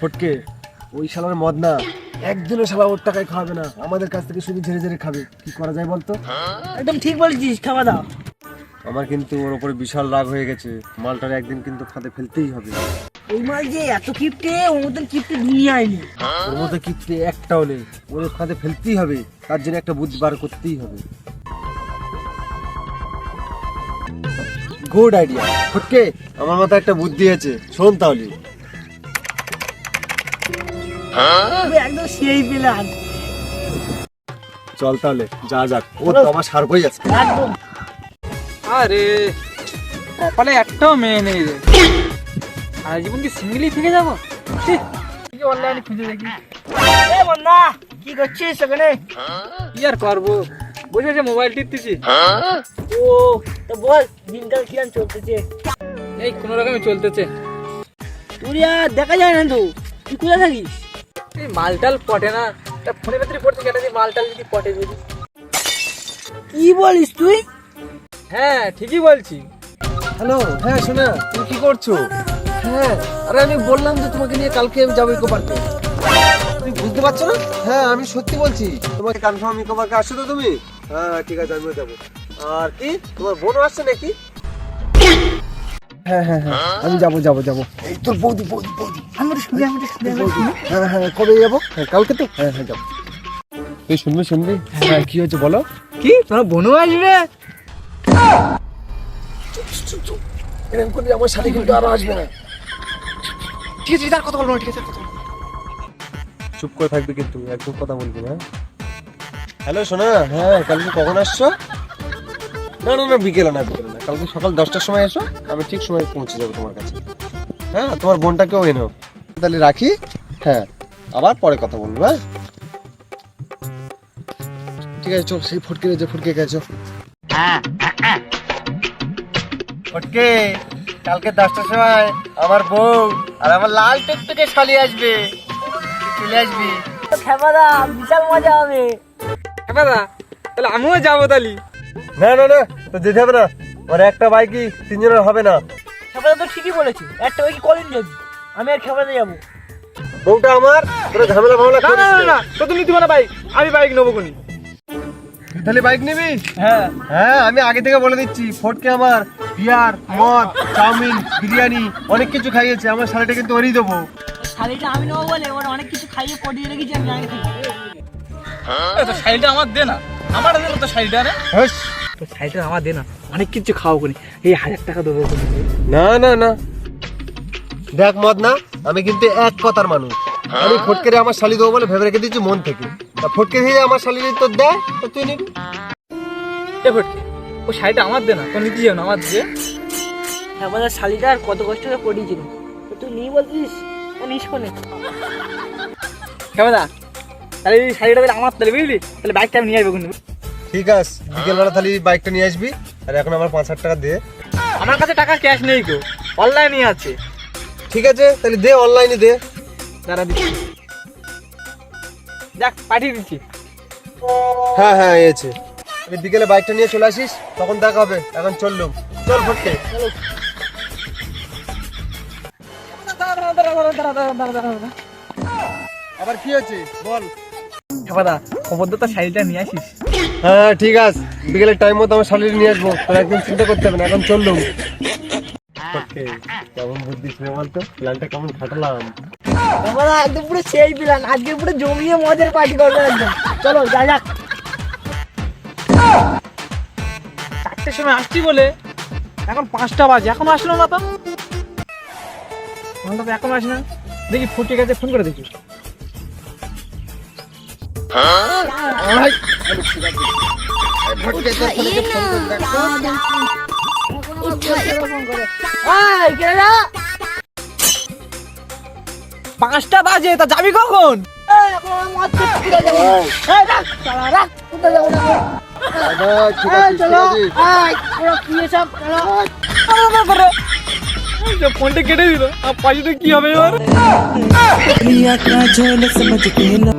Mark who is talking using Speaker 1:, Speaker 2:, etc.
Speaker 1: ফটকে ওই শালার মদ না, একদিনও শালা ওর টাকায় খাবে না, আমাদের কাছ থেকে শুধু ঝেড়ে ঝেড়ে খাবে। কি করা যায় বলতো?
Speaker 2: একদম ঠিক বলেছিস, খাওয়া দাও।
Speaker 1: আমার কিন্তু ওর উপরে বিশাল রাগ হয়ে গেছে, মালটার একদিন কিন্তু ফাঁদে ফেলতেই হবে।
Speaker 2: ওই মাল যে এত কিপটে, ওর মতন কিপটে দুনিয়ায় নেই।
Speaker 1: ওর মধ্যে কিপটে একটাও নেই, ওর ফাঁদে ফেলতেই হবে, তার জন্য একটা বুদ্ধি বার করতেই হবে। গুড আইডিয়া ফটকে, আমার মাথায় একটা বুদ্ধি আছে, শোন তাহলে।
Speaker 2: একদম সেই প্ল্যান।
Speaker 1: চল তাহলে যা যাক, ও তো আমার সার হয়ে যাচ্ছে।
Speaker 2: একদম।
Speaker 3: আরে কপালে একটাও মেয়ে নেই রে, আর জীবন কি সিঙ্গেলই থেকে যাবো? অনলাইনে খুঁজে দেখি।
Speaker 2: এ বন্ধা, কি করছিস ওখানে?
Speaker 3: কি আর করবো, বসে বসে মোবাইল টিপতেছি।
Speaker 2: ও তো বল, দিনকাল কিরম চলতেছে?
Speaker 3: এই কোনো রকমে চলতেছে।
Speaker 2: তুই আর দেখা যায় না তো, তুই কোথায় থাকিস?
Speaker 3: এই মালটাল পটে না, তা ফোনের ভেতরে পড়তে কেটে দিই, মালটাল যদি পটে যদি।
Speaker 2: কি বলিস তুই?
Speaker 3: হ্যাঁ ঠিকই বলছি।
Speaker 1: হ্যালো, হ্যাঁ শোনা, তুমি কি করছো? হ্যাঁ, আরে আমি বললাম যে তোমাকে নিয়ে কালকে আমি যাবো ইকো পার্কে। তুমি বুঝতে পারছো না? হ্যাঁ আমি সত্যি বলছি, তোমাকে কনফার্ম ইকো পার্কে আসছো তো তুমি? হ্যাঁ ঠিক আছে, আমিও যাবো। আর কি তোমার বোনও আসছে নাকি? হ্যাঁ হ্যাঁ হ্যাঁ, আমি যাবো যাবো যাবো। এই তোর বৌদি বৌদি বৌদি।
Speaker 2: আমার শুনে
Speaker 1: হ্যাঁ হ্যাঁ, কবে যাবো? হ্যাঁ কালকে তো। হ্যাঁ হ্যাঁ যাবো। তুই শুনবি শুনবি? হ্যাঁ কি হয়েছে বলো?
Speaker 3: কি তোমার বোনও আসবে?
Speaker 1: এরকম করলে আমার সাথে কিন্তু আরো আসবে না।
Speaker 3: ঠিক আছে, তার কথা বলবো না, ঠিক আছে।
Speaker 1: চুপ করে থাকবি কিন্তু, একদম কথা বলবি না। হ্যালো সোনা, হ্যাঁ কালকে কখন আসছো? না না না, বিকেলে না, বিকেলে না, কালকে সকাল 10টার সময় এসো, আমি ঠিক সময় পৌঁছে যাবো তোমার কাছে। হ্যাঁ তোমার বোনটাকেও এনো। তাহলে রাখি, হ্যাঁ আবার পরে কথা বলবো। হ্যাঁ ঠিক আছে, চল সেই ফটকে যে ফটকে গেছো। ফটকে কালকে 10টার সময় আমার বউ আর আমার লাল টুকটুকে শালি আসবে, চলে আসবি।
Speaker 2: খেপাদা, বিশাল মজা হবে।
Speaker 3: হ্যাঁ দাদা, তাহলে আমিও যাবো তাহলে।
Speaker 1: না না না, তো যেতে হবে না, ওর একটা বাইকই 3 জনের হবে না।
Speaker 2: খেপাদা তো ঠিকই বলেছি, একটা ওই কলিন যাবি, আমি আর খেপাদা যাবো।
Speaker 1: বউটা আমার, তোরা ঝামেলা ভাবলা
Speaker 3: না না না না, তো তুমি নিতে না বাইক, আমি বাইক নেবো কোনি।
Speaker 1: তাহলে বাইক নিবি?
Speaker 3: হ্যাঁ
Speaker 1: হ্যাঁ আমি আগে থেকে বলে দিচ্ছি, ফটকে আমার বিয়ার মদ চাউমিন বিরিয়ানি অনেক কিছু খাইয়েছে, আমার শাড়িটা কিন্তু ওরই দেবো।
Speaker 2: শাড়িটা আমি নেবো বলে ওর অনেক কিছু খাইয়ে পটিয়ে রেখেছি, আমি জানি না।
Speaker 3: তো শাড়িটা আমার দে না, আমার দে না তো শাড়িটা। রে
Speaker 1: হ্যাস,
Speaker 3: তো শাড়িটা আমার দে না, অনেক কিছু খাওয়া কোনি, এই 1000 টাকা দেবো কোনি।
Speaker 1: না না না, দেখ মদ না, আমি কিন্তু এক কথার মানুষ, আমি ফটকে আমার শালি দেবো বলে ভেবে রেখে দিচ্ছি মন থেকে। তা ফটকে দিয়ে আমার শালি তো দেয়, তো তুই নিবি।
Speaker 3: এ ফটকে, ও শাড়িটা আমার দে না, তো নিতে যাও না, আমার দিয়ে।
Speaker 2: খেপাদার শাড়িটা আর কত কষ্ট করে পটিয়েছিল, তো তুই নিয়ে বলছিস ও নিস কোনে?
Speaker 3: কেমন দা, তাহলে এই শাড়িটা তাহলে আমার, তাহলে বুঝলি, তাহলে বাইকটা আমি নিয়ে আসবো কিন্তু।
Speaker 1: ঠিক আছে, বিকেলবেলা তাহলে বাইকটা নিয়ে আসবি, আর এখন আমার 5-8 টাকা দে।
Speaker 3: আমার কাছে টাকা ক্যাশ নেই গো, অনলাইনে আছে।
Speaker 1: ঠিক আছে তাহলে দে, অনলাইনে দে।
Speaker 3: দাঁড়া দিচ্ছি, দেখ পাঠিয়ে দিচ্ছি।
Speaker 1: হ্যাঁ হ্যাঁ এসেছে, বিকেলে বাইকটা নিয়ে চলে আসিস, তখন দেখা হবে। এখন চললুম, চল ফটকে। আবার কি হয়েছে বল?
Speaker 3: হেপাদা, খবর তো শাড়িটা নিয়ে আসিস।
Speaker 1: হ্যাঁ ঠিক আছে, বিকেলের টাইম মতো আমার শালির নিয়ে আসবো, তোর একদম চিন্তা করতে হবে না। এখন চললুম। ফটকে কেমন বুদ্ধি ছিল বলতো, প্ল্যানটা কেমন খাটালাম।
Speaker 2: খেপাদা একদম পুরো সেই প্ল্যান, আজকে পুরো জমিয়ে মজার পার্টি করবে একদম। চলো যা যাক।
Speaker 3: 4টের সময় আসছি বলে এখন 5টা বাজে, এখন আসলো না তো। এখন আসে না, দেখি ফুটির কাছে ফোন করে দেখি।
Speaker 2: এই, কে রে?
Speaker 3: 5টা বাজে, তা যাবি কখন?
Speaker 2: এই, এখন আমি মদ খেতে কোথায় যাবো? এই, রাখ, শালা, রাখ, কোথায় যাবো না?
Speaker 1: ঠিক
Speaker 2: এই,
Speaker 1: আছে
Speaker 2: চলো, এই, পুরো কি এসব, চলো।
Speaker 3: ফোনটা কেটে দিল, আর পাশে কি হবে এবার?
Speaker 4: का झोल समझ के ना